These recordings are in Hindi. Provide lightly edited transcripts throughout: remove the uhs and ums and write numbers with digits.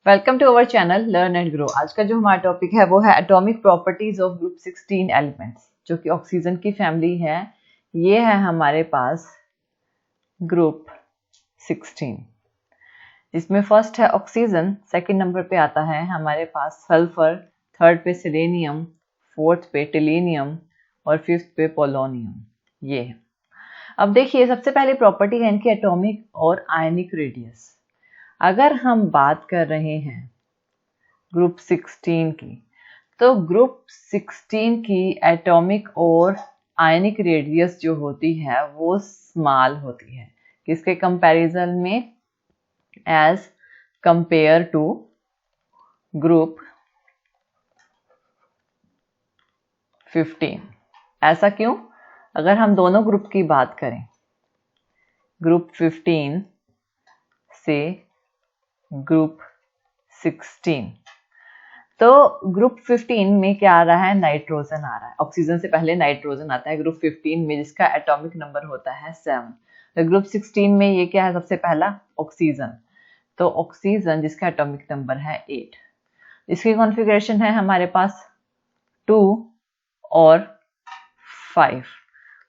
Welcome to our channel learn and grow. आज का जो हमारा टॉपिक है वो है atomic properties of group 16 elements, जो कि ऑक्सीजन की फैमिली है। ये है हमारे पास ग्रुप 16। इसमें फर्स्ट है ऑक्सीजन, सेकंड नंबर पे आता है हमारे पास सल्फर, थर्ड पे सेलेनियम, फोर्थ पे टिलेनियम और फिफ्थ पे पोलोनियम। ये है। अब देखिए, सबसे पहली प्रॉपर्टी है इनकी एटॉमिक और आयनिक रेडियस। अगर हम बात कर रहे हैं ग्रुप 16 की, तो ग्रुप 16 की एटॉमिक और आयनिक रेडियस जो होती है वो स्मॉल होती है। किसके कंपैरिजन में? As compare to group 15। ऐसा क्यों? अगर हम दोनों ग्रुप की बात करें, ग्रुप 15 से ग्रुप 16, तो ग्रुप 15 में क्या आ रहा है? नाइट्रोजन आ रहा है। ऑक्सीजन से पहले नाइट्रोजन आता है ग्रुप 15 में, जिसका एटॉमिक नंबर होता है 7। तो ग्रुप 16 में ये क्या है? सबसे पहला ऑक्सीजन। तो ऑक्सीजन जिसका एटॉमिक नंबर है 8। इसकी कॉन्फ़िगरेशन है हमारे पास 2 और 5,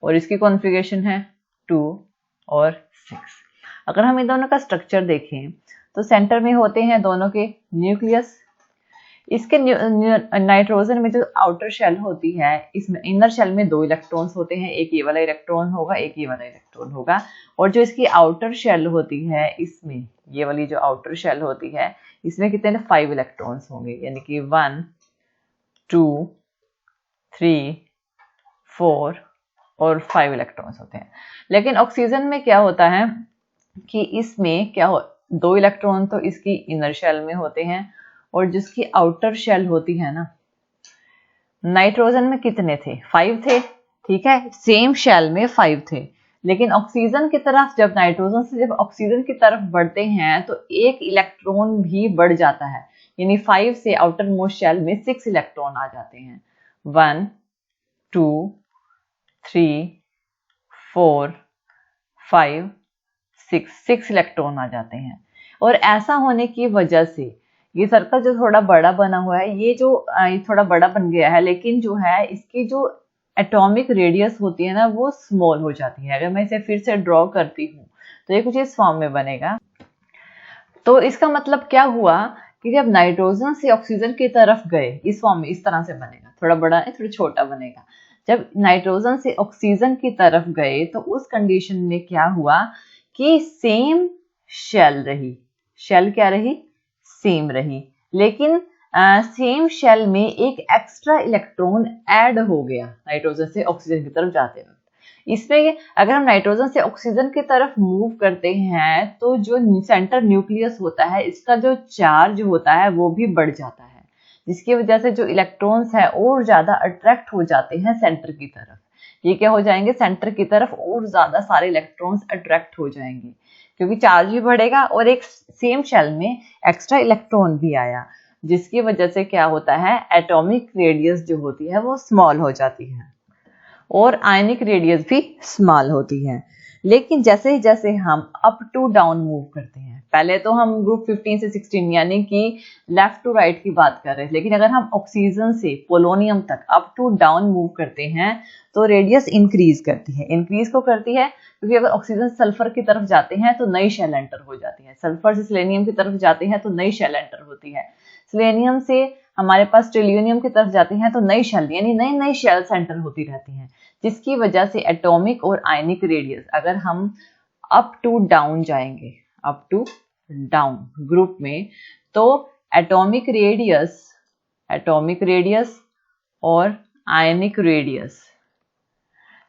और इसकी कॉन्फ़िगरेशन है 2 और 6। अगर हम इन दोनों का स्ट्रक्चर देखें तो सेंटर में होते हैं दोनों के न्यूक्लियस। इसके नाइट्रोजन में जो आउटर शेल होती है, इसमें इनर शेल में 2 इलेक्ट्रॉन्स होते हैं। एक ये वाला इलेक्ट्रॉन होगा, एक ये वाला इलेक्ट्रॉन होगा। और जो इसकी आउटर शेल होती है, इसमें ये वाली जो आउटर शेल होती है, इसमें कितने 5 इलेक्ट्रॉन्स होंगे, यानी कि 1 2 3 4 और 5 इलेक्ट्रॉन्स होते हैं। लेकिन ऑक्सीजन में क्या होता है कि इसमें क्या हो, 2 इलेक्ट्रॉन तो इसकी इनर शेल में होते हैं, और जिसकी आउटर शेल होती है ना, नाइट्रोजन में कितने थे? 5 थे। ठीक है, सेम शेल में 5 थे। लेकिन ऑक्सीजन की तरफ जब नाइट्रोजन से जब ऑक्सीजन की तरफ बढ़ते हैं तो 1 इलेक्ट्रॉन भी बढ़ जाता है, यानी 5 से आउटर मोस्ट शेल में 6 इलेक्ट्रॉन आ जाते हैं। 1 2 3 4 5 6 इलेक्ट्रॉन आ जाते हैं। और ऐसा होने की वजह से ये सर्कल जो थोड़ा बड़ा बना हुआ है, ये जो थोड़ा बड़ा बन गया है, लेकिन जो है इसकी जो एटॉमिक रेडियस होती है ना, वो स्मॉल हो जाती है। अगर मैं इसे फिर से ड्रॉ करती हूँ तो ये कुछ इस फॉर्म में बनेगा। तो इसका मतलब क्या हुआ कि जब नाइट्रोजन से ऑक्सीजन की तरफ गए, इस फॉर्म में इस तरह से बनेगा, थोड़ा बड़ा है थोड़ा छोटा बनेगा। जब नाइट्रोजन से ऑक्सीजन की तरफ गए तो उस कंडीशन में क्या हुआ कि सेम शेल रही। शेल क्या रही? सेम रही, लेकिन सेम शेल में एक एक्स्ट्रा इलेक्ट्रॉन ऐड हो गया नाइट्रोजन से ऑक्सीजन की तरफ जाते वक्त। इसमें अगर हम नाइट्रोजन से ऑक्सीजन की तरफ मूव करते हैं तो जो सेंटर न्यूक्लियस होता है, इसका जो चार्ज होता है वो भी बढ़ जाता है, जिसकी वजह से जो इलेक्ट्रॉन्स है और ज्यादा अट्रैक्ट हो जाते हैं सेंटर की तरफ। ये क्या हो जाएंगे? सेंटर की तरफ और ज्यादा सारे इलेक्ट्रॉन्स अट्रैक्ट हो जाएंगे, क्योंकि चार्ज भी बढ़ेगा और एक सेम शेल में एक्स्ट्रा इलेक्ट्रॉन भी आया, जिसकी वजह से क्या होता है? एटॉमिक रेडियस जो होती है वो स्मॉल हो जाती है और आयनिक रेडियस भी स्मॉल होती है। लेकिन जैसे जैसे हम अप टू डाउन मूव करते हैं, पहले तो हम ग्रुप 15 से 16 यानी कि लेफ्ट टू राइट की बात कर रहे हैं, लेकिन अगर हम ऑक्सीजन से पोलोनियम तक अप टू डाउन मूव करते हैं तो रेडियस इंक्रीज करती है। इंक्रीज को करती है क्योंकि अगर ऑक्सीजन सल्फर की तरफ जाते हैं तो नई शेल एंटर हो जाती है, सल्फर से सेलेनियम की तरफ जाते हैं तो नई शेल एंटर होती है, सेलेनियम से हमारे पास टिलेनियम की तरफ जाते हैं तो नई शेल, यानी नई नई शेल एंटर होती रहती हैं, जिसकी वजह से एटॉमिक और आयनिक रेडियस, अगर हम अप टू डाउन जाएंगे, अप टू डाउन ग्रुप में, तो एटॉमिक रेडियस और आयनिक रेडियस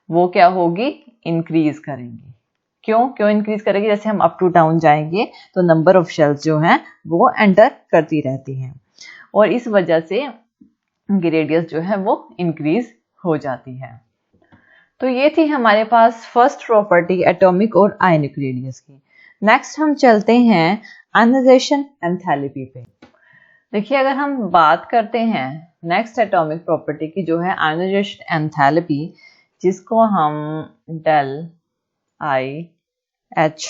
वो क्या होगी? इंक्रीज करेंगी। क्यों इंक्रीज करेगी? जैसे हम अप टू डाउन जाएंगे तो नंबर ऑफ शेल्स जो हैं वो एंटर करती रहती हैं, और इस वजह से रेडियस जो है वो इंक्रीज हो जाती है। तो ये थी हमारे पास फर्स्ट प्रॉपर्टी एटॉमिक और आयनिक रेडियस की। नेक्स्ट हम चलते हैं आयनाइजेशन एंथैल्पी पे। देखिए, अगर हम बात करते हैं नेक्स्ट एटॉमिक प्रॉपर्टी की, जो है आयनाइजेशन एंथैल्पी, जिसको हम del IH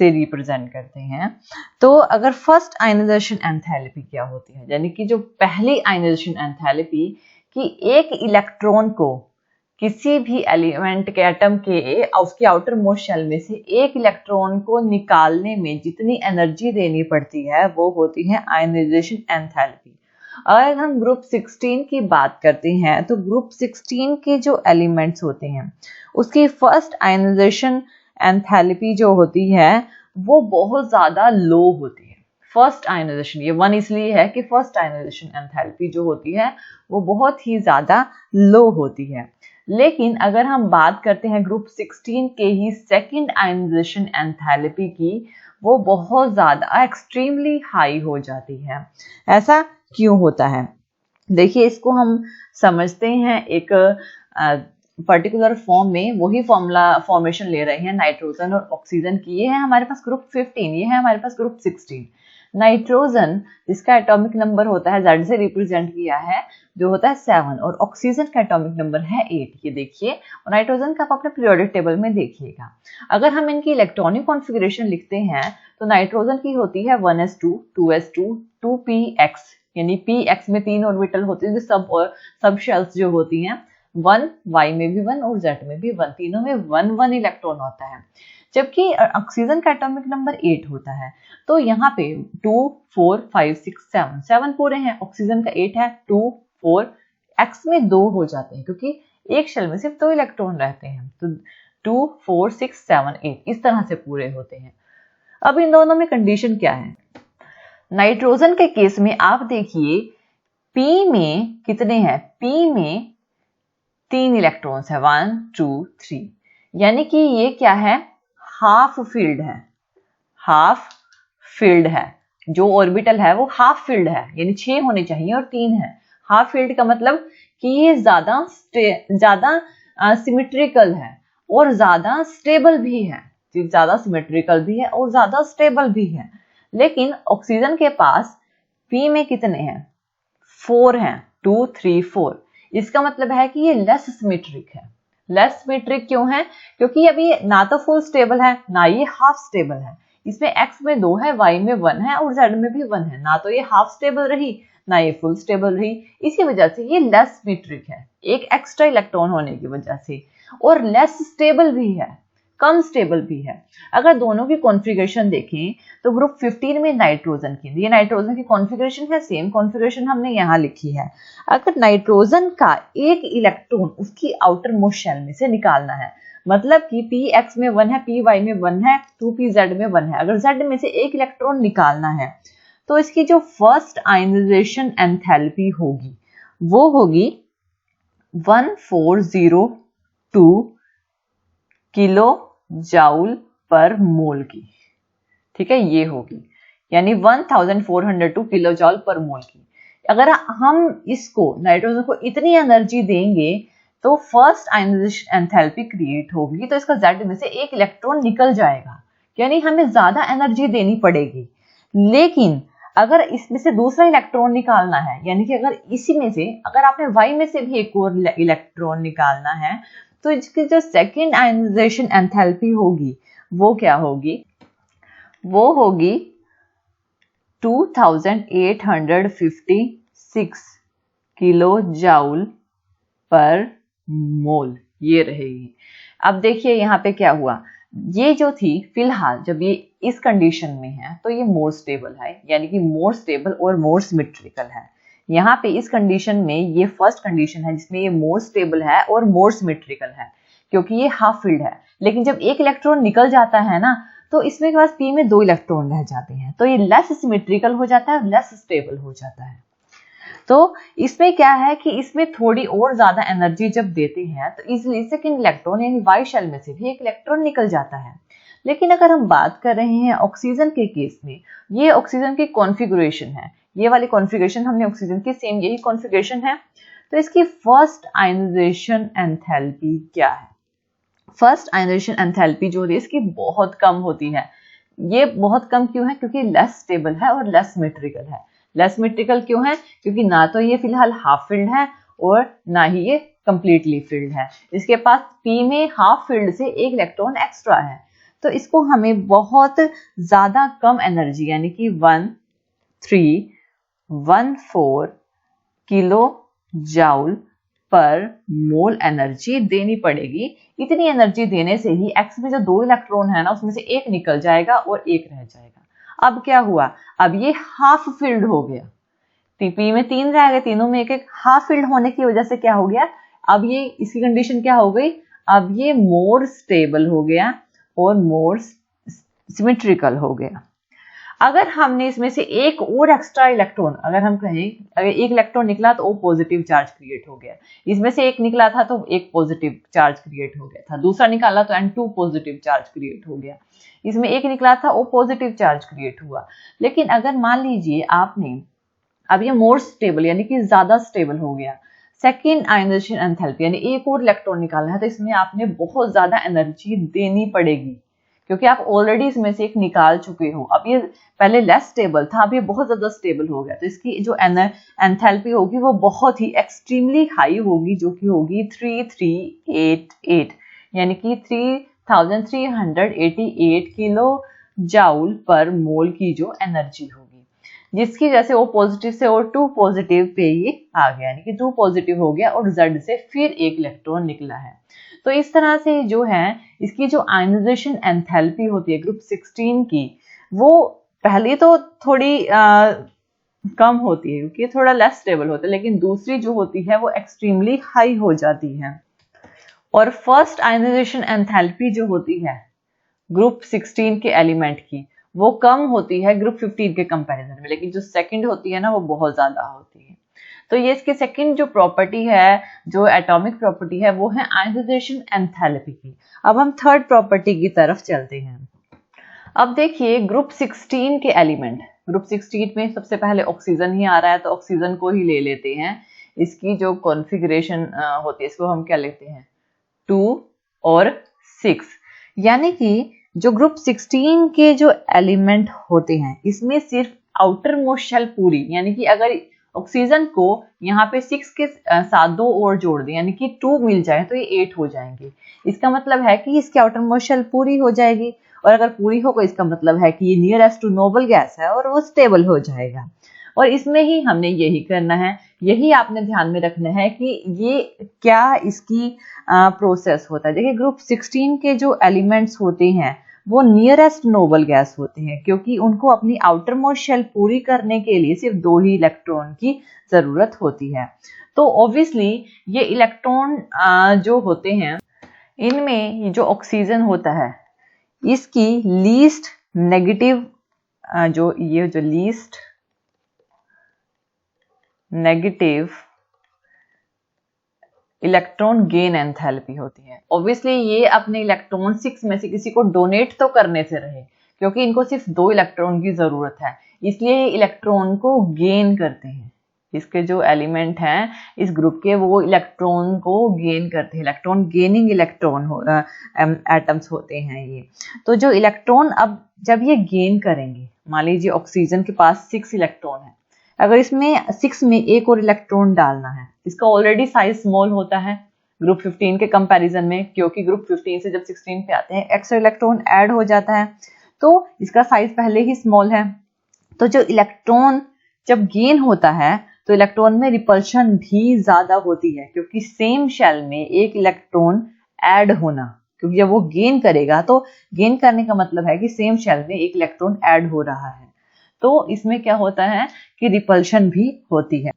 से रिप्रेजेंट करते हैं। तो अगर फर्स्ट आयनाइजेशन एंथैल्पी क्या होती है, यानी कि जो पहली आयनाइजेशन एंथैल्पी कि एक इलेक्ट्रॉन को किसी भी एलिमेंट के एटम के उसके आउटर मोस्ट शेल में से एक इलेक्ट्रॉन को निकालने में जितनी एनर्जी देनी पड़ती है वो होती है आयनाइजेशन एंथैल्पी। अगर हम ग्रुप 16 की बात करते हैं तो ग्रुप 16 के जो एलिमेंट्स होते हैं उसकी फर्स्ट आयनाइजेशन एंथैल्पी जो होती है वो बहुत ज्यादा लो होती है। फर्स्ट आयनाइजेशन, ये 1 इसलिए है कि फर्स्ट आयनाइजेशन एंथैल्पी जो होती है वो बहुत ही ज्यादा लो होती है। लेकिन अगर हम बात करते हैं ग्रुप 16 के ही सेकंड आयनाइजेशन एंथैल्पी की, वो बहुत ज्यादा एक्सट्रीमली हाई हो जाती है। ऐसा क्यों होता है? देखिए, इसको हम समझते हैं एक पर्टिकुलर फॉर्म में, वही फॉर्मेशन ले रहे हैं नाइट्रोजन और ऑक्सीजन की। ये है हमारे पास ग्रुप 15, ये है हमारे पास ग्रुप 16। नाइट्रोजन जिसका एटॉमिक नंबर होता है Z से रिप्रेजेंट किया है जो होता है 7, और ऑक्सीजन का एटॉमिक नंबर है 8। ये देखिए, और नाइट्रोजन का आप अपने पीरियोडिक टेबल में देखिएगा। अगर हम इनकी इलेक्ट्रॉनिक कॉन्फ़िगरेशन लिखते हैं तो नाइट्रोजन की होती है 1s2, 2s2, 2px, यानी px में 3 ऑर्बिटल होते हैं जो सब शेल्स जो होती हैं, 1 y में भी 1 और z में भी 1, तीनों में 1 इलेक्ट्रॉन होता है। जबकि ऑक्सीजन का एटॉमिक नंबर 8 होता है। तो यहाँ पे 2, 4, 5, 6, 7 पूरे हैं, ऑक्सीजन का 8 है, 2, 4, x में 2 हो जाते हैं क्योंकि एक शेल में सिर्फ 2 इलेक्ट्रॉन रहते हैं। तो 2, 4, 6, 7, 8 इस तरह से पूरे होते हैं। अब इन दोनों में कंडीशन क्या है? नाइट्रोजन के केस में आप देखिए P में कितने हैं? P में 3 इलेक्ट्रॉन्स है, 1, 2, 3, यानी कि ये क्या है? हाफ फील्ड है। हाफ फील्ड है, जो ऑर्बिटल है वो हाफ फील्ड है, यानी 6 होने चाहिए और 3 है। हाफ फील्ड का मतलब कि ये ज्यादा सिमेट्रिकल है और ज्यादा स्टेबल भी है, ज्यादा सिमेट्रिकल भी है और ज्यादा स्टेबल भी है। लेकिन ऑक्सीजन के पास P में कितने हैं? 4 हैं, 2, 3, 4। इसका मतलब है कि ये लेस सिमेट्रिक है। लेस सिमेट्रिक क्यों है? क्योंकि अभी ना तो फुल स्टेबल है ना ये हाफ स्टेबल है। इसमें x में 2 है, y में 1 है और z में भी 1 है। ना तो ये हाफ स्टेबल रही ना ये फुल स्टेबल रही, इसी वजह से ये लेस सिमेट्रिक है, एक एक्स्ट्रा इलेक्ट्रॉन होने की वजह से, और लेस स्टेबल भी है, कम स्टेबल भी है। अगर दोनों की कॉन्फ़िगरेशन देखें तो ग्रुप 15 में नाइट्रोजन की, ये नाइट्रोजन की कॉन्फ़िगरेशन है, सेम कॉन्फ़िगरेशन हमने यहाँ लिखी है। अगर नाइट्रोजन का एक इलेक्ट्रॉन उसकी आउटर मोस्ट शेल में से निकालना है, मतलब कि px में 1 है, py में 1 है, 2pz में 1 है, अगर z में से एक इलेक्ट्रॉन निकालना है तो इसकी जो फर्स्ट आयनाइजेशन एंथैल्पी होगी वो होगी 1402 किलो जाउल पर मोल की। ठीक है, ये होगी, यानी 1402 किलो जाउल पर मोल की। अगर हम इसको नाइट्रोजन को इतनी एनर्जी देंगे तो फर्स्ट आयनाइजेशन एंथैल्पी क्रिएट होगी, तो इसका Z में से एक इलेक्ट्रॉन निकल जाएगा, यानी हमें ज्यादा एनर्जी देनी पड़ेगी। लेकिन अगर इसमें से दूसरा इलेक्ट्रॉन निकालना है, यानी कि अगर इसी में से अगर आपने Y में से भी एक और इलेक्ट्रॉन निकालना है, तो इसकी जो सेकेंड आयनाइजेशन एंथैल्पी होगी वो क्या होगी? वो होगी 2856 किलो जाउल पर मोल, ये रहेगी। अब देखिए यहाँ पे क्या हुआ, ये जो थी फिलहाल जब ये इस कंडीशन में है तो ये मोर स्टेबल है, यानी कि मोर स्टेबल और मोर सिमेट्रिकल है। यहाँ पे इस कंडीशन में ये फर्स्ट कंडीशन है जिसमें ये मोर स्टेबल है और मोर सिमेट्रिकल है क्योंकि ये हाफ फील्ड है। लेकिन जब एक इलेक्ट्रॉन निकल जाता है ना तो इसमें के पास P में 2 इलेक्ट्रॉन रह जाते हैं, तो ये लेस सिमेट्रिकल हो जाता है, लेस स्टेबल हो जाता है। तो इसमें क्या है कि इसमें थोड़ी और ज्यादा एनर्जी जब देते हैं तो इजिली सेकंड इलेक्ट्रॉन यानी वाई शेल में से भी एक इलेक्ट्रॉन निकल जाता है। लेकिन अगर हम बात कर रहे हैं ऑक्सीजन के केस में, ये ऑक्सीजन की कॉन्फ़िगरेशन है, ये वाली कॉन्फ़िगरेशन हमने ऑक्सीजन की सेम यही कॉन्फ़िगरेशन है। तो इसकी फर्स्ट आयनाइजेशन एंथैल्पी क्या है? फर्स्ट आयनाइजेशन एंथैल्पी जो है इसकी बहुत कम होती है। ये बहुत कम क्यों है? क्योंकि लेस स्टेबल है और लेस सिमेट्रिकल है। लेस सिमेट्रिकल क्यों है? क्योंकि ना तो ये फिलहाल हाफ फील्ड है और ना ही ये कंप्लीटली फील्ड है। इसके पास P में हाफ फील्ड से एक इलेक्ट्रॉन एक्स्ट्रा है, तो तो इसको हमें बहुत ज्यादा कम एनर्जी यानी कि 1314 किलो जाउल पर मोल एनर्जी देनी पड़ेगी। इतनी एनर्जी देने से ही एक्स में जो 2 इलेक्ट्रॉन है ना उसमें से एक निकल जाएगा और एक रह जाएगा। अब क्या हुआ, अब ये हाफ फिल्ड हो गया, पी में 3 रह गए, तीनों में एक एक, हाफ फिल्ड होने की वजह से क्या हो गया, अब ये इसकी कंडीशन क्या हो गई, अब ये मोर स्टेबल हो गया और मोर सिमेट्रिकल हो गया। अगर हमने इसमें से एक और एक्स्ट्रा इलेक्ट्रॉन, अगर हम कहें अगर एक इलेक्ट्रॉन निकला तो वो पॉजिटिव चार्ज क्रिएट हो गया, इसमें से एक निकला था तो एक पॉजिटिव चार्ज क्रिएट हो गया था, दूसरा निकाला तो N2 पॉजिटिव चार्ज क्रिएट हो गया, इसमें एक निकला था वो पॉजिटिव चार्ज क्रिएट हुआ। लेकिन अगर मान लीजिए आपने अब ये मोर स्टेबल यानी कि ज्यादा स्टेबल हो गया, सेकेंड आयनाइजेशन एंथैल्पी यानी एक और इलेक्ट्रॉन निकालना है, तो इसमें आपने बहुत ज्यादा एनर्जी देनी पड़ेगी क्योंकि आप ऑलरेडी इसमें से एक निकाल चुके हो। अब ये पहले लेस स्टेबल था, अब ये बहुत ज्यादा स्टेबल हो गया, तो इसकी जो एंथैल्पी होगी वो बहुत ही एक्सट्रीमली हाई होगी, जो कि होगी 3388 यानी कि 3388 किलो जाउल पर मोल की जो एनर्जी होगी, जिसकी जैसे O पॉजिटिव से और 2 पॉजिटिव पे ये आ गया, यानी कि 2 पॉजिटिव हो गया और Z से फिर एक इलेक्ट्रॉन निकला है। तो इस तरह से जो है इसकी जो आयनाइजेशन एंथैल्पी होती है ग्रुप 16 की, वो पहली तो थोड़ी कम होती है क्योंकि थोड़ा लेस स्टेबल होता है, लेकिन दूसरी जो होती है वो एक्सट्रीमली हाई हो जाती है। और फर्स्ट आयनाइजेशन एंथैल्पी जो होती है ग्रुप 16 के एलिमेंट की वो कम होती है ग्रुप 15 के कंपैरिजन में, लेकिन जो सेकंड होती है ना वो बहुत ज्यादा होती है। तो ये इसके सेकंड जो प्रॉपर्टी है, जो एटॉमिक प्रॉपर्टी है, वो है आयनाइजेशन एंथैल्पी की। अब हम थर्ड प्रॉपर्टी की तरफ चलते हैं। अब देखिए ग्रुप 16 के एलिमेंट, ग्रुप 16 में सबसे पहले ऑक्सीजन ही आ रहा है, तो ऑक्सीजन को ही ले लेते हैं। इसकी जो कॉन्फ़िगरेशन होती है इसको हम क्या लेते हैं, 2 और 6, यानी कि जो ग्रुप 16 के जो एलिमेंट होते हैं इसमें सिर्फ आउटर मोस्ट शेल पूरी, यानी कि अगर ऑक्सीजन को यहाँ पे 6 के साथ 2 और जोड़ दें यानी कि 2 मिल जाए तो ये 8 हो जाएंगे। इसका मतलब है कि इसकी आउटर मोस्ट शेल पूरी हो जाएगी, और अगर पूरी हो तो इसका मतलब है कि ये नियरेस्ट टू नोबल गैस है और वो स्टेबल हो जाएगा। और इसमें ही हमने यही करना है, यही आपने ध्यान में रखना है कि ये क्या इसकी प्रोसेस होता है। देखिए ग्रुप 16 के जो एलिमेंट्स होते हैं वो नियरेस्ट नोबल गैस होते हैं, क्योंकि उनको अपनी आउटर मोस्ट शेल पूरी करने के लिए सिर्फ 2 ही इलेक्ट्रॉन की जरूरत होती है। तो ऑब्वियसली ये इलेक्ट्रॉन जो होते हैं इनमें जो ऑक्सीजन होता है इसकी लीस्ट नेगेटिव जो least negative electron gain enthalpy होती है। ऑब्वियसली ये अपने इलेक्ट्रॉन 6 में से किसी को डोनेट तो करने से रहे, क्योंकि इनको सिर्फ 2 इलेक्ट्रॉन की जरूरत है, इसलिए इलेक्ट्रॉन को गेन करते हैं। इसके जो एलिमेंट हैं इस ग्रुप के वो इलेक्ट्रॉन को गेन करते हैं, इलेक्ट्रॉन गेनिंग इलेक्ट्रॉन एटम्स होते हैं ये। तो जो इलेक्ट्रॉन अब जब ये गेन करेंगे, मान लीजिए ऑक्सीजन के पास 6 इलेक्ट्रॉन है, अगर इसमें 6 में एक और इलेक्ट्रॉन डालना है, इसका ऑलरेडी साइज स्मॉल होता है ग्रुप 15 के कंपैरिजन में, क्योंकि ग्रुप 15 से जब 16 पे आते हैं एक्स्ट्रा इलेक्ट्रॉन ऐड हो जाता है, तो इसका साइज पहले ही स्मॉल है। तो जो इलेक्ट्रॉन जब गेन होता है तो इलेक्ट्रॉन में रिपल्शन भी ज्यादा होती है, क्योंकि सेम शेल में एक इलेक्ट्रॉन ऐड होना, क्योंकि जब वो गेन करेगा तो गेन करने का मतलब है कि सेम शेल में एक इलेक्ट्रॉन ऐड हो रहा है, तो इसमें क्या होता है कि रिपल्शन भी होती है।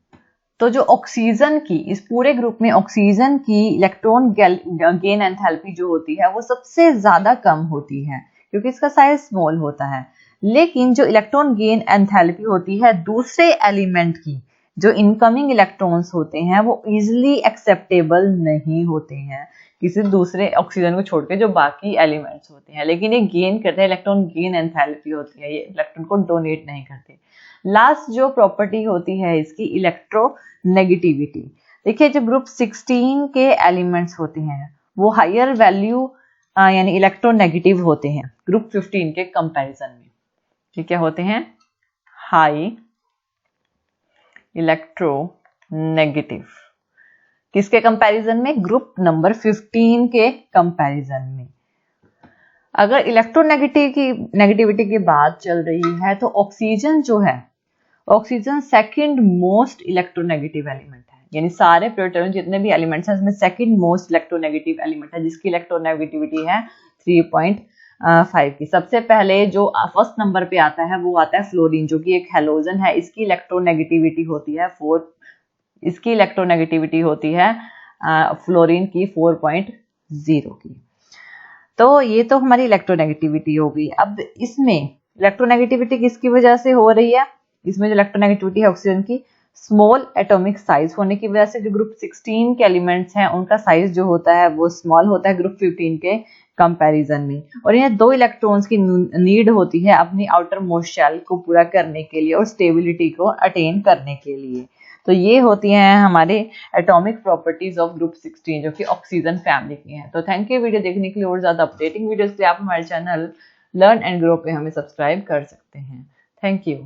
तो जो ऑक्सीजन की, इस पूरे ग्रुप में ऑक्सीजन की इलेक्ट्रॉन गेन एंथैल्पी जो होती है वो सबसे ज्यादा कम होती है, क्योंकि इसका साइज स्मॉल होता है। लेकिन जो इलेक्ट्रॉन गेन एंथैल्पी होती है दूसरे एलिमेंट की, जो इनकमिंग इलेक्ट्रॉन्स होते हैं वो इजिली एक्सेप्टेबल नहीं होते हैं किसी दूसरे ऑक्सीजन को छोड़ के, जो बाकी एलिमेंट्स होते हैं, लेकिन ये गेन करते हैं, इलेक्ट्रॉन गेन एंथैल्पी होती है, ये इलेक्ट्रॉन को डोनेट नहीं करते। लास्ट जो प्रॉपर्टी होती है इसकी इलेक्ट्रोनेगेटिविटी। देखिए जो ग्रुप 16 के एलिमेंट्स होते हैं वो हायर वैल्यू यानी इलेक्ट्रोनेगेटिव होते हैं ग्रुप 15 के कंपैरिजन में। ये क्या होते हैं, हाई इलेक्ट्रोनेगेटिव, किसके कंपैरिजन में, ग्रुप नंबर 15 के कंपैरिजन में। अगर इलेक्ट्रोनेगेटिविटी की बात चल रही है तो ऑक्सीजन जो है, oxygen second most electronegative element है, यानी सारे प्रोटॉन जितने भी एलिमेंट्स हैं उसमें सेकंड मोस्ट इलेक्ट्रोनेगेटिव एलिमेंट है, जिसकी इलेक्ट्रोनेगेटिविटी है 3.5 की। सबसे पहले जो फर्स्ट नंबर पे आता है वो आता है फ्लोरीन, जो कि एक हेलोजन है। इसकी इलेक्ट्रोनेगेटिविटी होती है 4, इसकी इलेक्ट्रोनेगेटिविटी होती है फ्लोरीन की 4.0 की। तो ये तो हमारी इलेक्ट्रोनेगेटिविटी हो गई। अब इसमें इलेक्ट्रोनेगेटिविटी किसकी वजह से हो रही है? इसमें जो इलेक्ट्रोनेगेटिविटी है ऑक्सीजन की, स्मॉल एटॉमिक साइज होने की वजह से जो ग्रुप 16 के एलिमेंट्स हैं उनका साइज जो होता है वो स्मॉल होता है ग्रुप 15 के कंपैरिजन में, और इन्हें 2 इलेक्ट्रॉन्स की नीड होती है अपनी आउटर मोस्ट शेल को पूरा करने के लिए और स्टेबिलिटी को अटेन करने के लिए। तो ये होती हैं हमारे एटॉमिक प्रॉपर्टीज ऑफ ग्रुप 16 जो कि ऑक्सीजन फैमिली की हैं। तो थैंक यू वीडियो देखने के लिए। और ज़्यादा अपडेटिंग वीडियोस के लिए आप हमारे चैनल लर्न एंड ग्रो पे हमें सब्सक्राइब कर सकते हैं। Thank you.